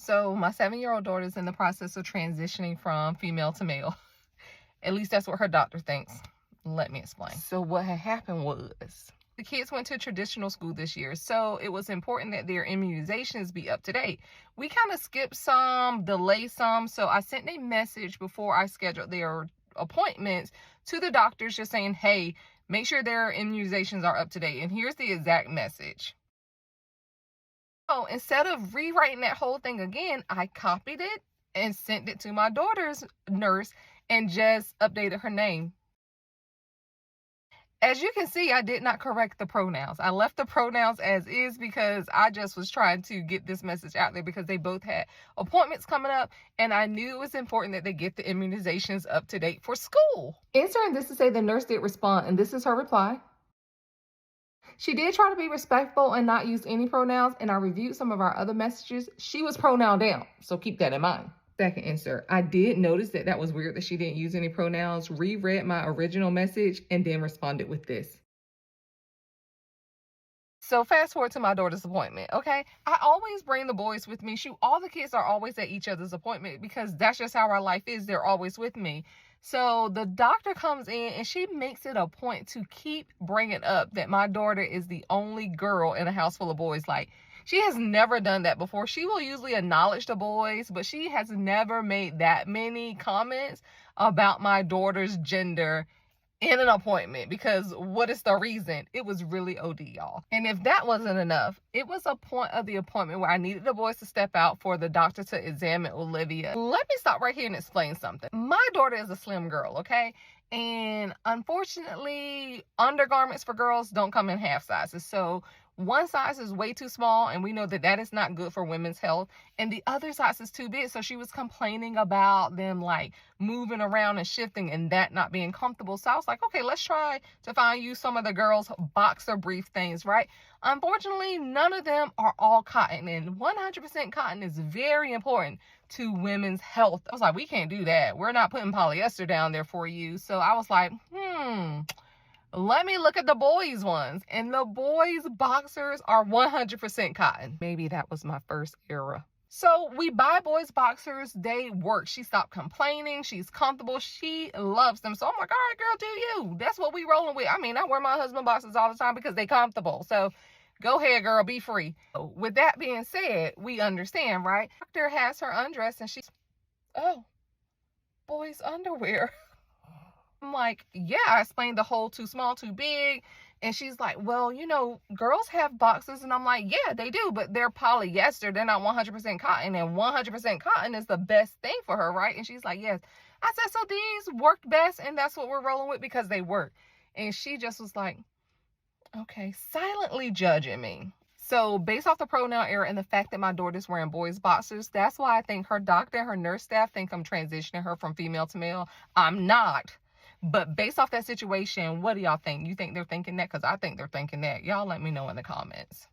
So my 7-year-old daughter is in the process of transitioning from female to male. At least that's what her doctor thinks. Let me explain. So what had happened was the kids went to traditional school this year, so it was important that their immunizations be up to date. We kind of skipped some, delayed some, so I sent a message before I scheduled their appointments to the doctors just saying, hey, make sure their immunizations are up to date. And here's the exact message. So instead of rewriting that whole thing again, I copied it and sent it to my daughter's nurse and just updated her name. As you can see, I did not correct the pronouns. I left the pronouns as is because I just was trying to get this message out there because they both had appointments coming up and I knew it was important that they get the immunizations up to date for school. Answering this to say the nurse did respond, and this is her reply. She did try to be respectful and not use any pronouns, and I reviewed some of our other messages. She was pronoun down, so keep that in mind. Second insert. I did notice that was weird that she didn't use any pronouns, reread my original message, and then responded with this. So fast forward to my daughter's appointment, okay? I always bring the boys with me. Shoot, all the kids are always at each other's appointment because that's just how our life is. They're always with me. So the doctor comes in and she makes it a point to keep bringing up that my daughter is the only girl in a house full of boys. Like, she has never done that before. She will usually acknowledge the boys, but she has never made that many comments about my daughter's gender in an appointment, because what is the reason? It was really OD, y'all. And if that wasn't enough, it was a point of the appointment where I needed the boys to step out for the doctor to examine Olivia. Let me stop right here and explain something. My daughter is a slim girl, okay? And unfortunately, undergarments for girls don't come in half sizes. So one size is way too small, and we know that is not good for women's health. And the other size is too big. So she was complaining about them like moving around and shifting and that not being comfortable. So I was like, okay, let's try to find you some of the girls' boxer brief things, right? Unfortunately, none of them are all cotton, and 100% cotton is very important to women's health. I was like, we can't do that. We're not putting polyester down there for you. So I was like, let me look at the boys' ones. And the boys' boxers are 100% cotton. Maybe that was my first error. So we buy boys' boxers. They work. She stopped complaining. She's comfortable. She loves them. So I'm like, all right, girl, do you. That's what we rolling with. I mean, I wear my husband boxers all the time because they comfortable. So go ahead, girl, be free. With that being said, we understand, right? Doctor has her undressed and she's, oh, boys' underwear. I'm like, yeah, I explained the whole too small, too big. And she's like, well, you know, girls have boxers. And I'm like, yeah, they do, but they're polyester. They're not 100% cotton. And 100% cotton is the best thing for her, right? And she's like, yes. I said, so these worked best, and that's what we're rolling with because they work. And she just was like, okay, silently judging me. So based off the pronoun error and the fact that my daughter's wearing boys' boxers, that's why I think her doctor and her nurse staff think I'm transitioning her from female to male. I'm not. But based off that situation, what do y'all think? You think they're thinking that? Because I think they're thinking that. Y'all let me know in the comments.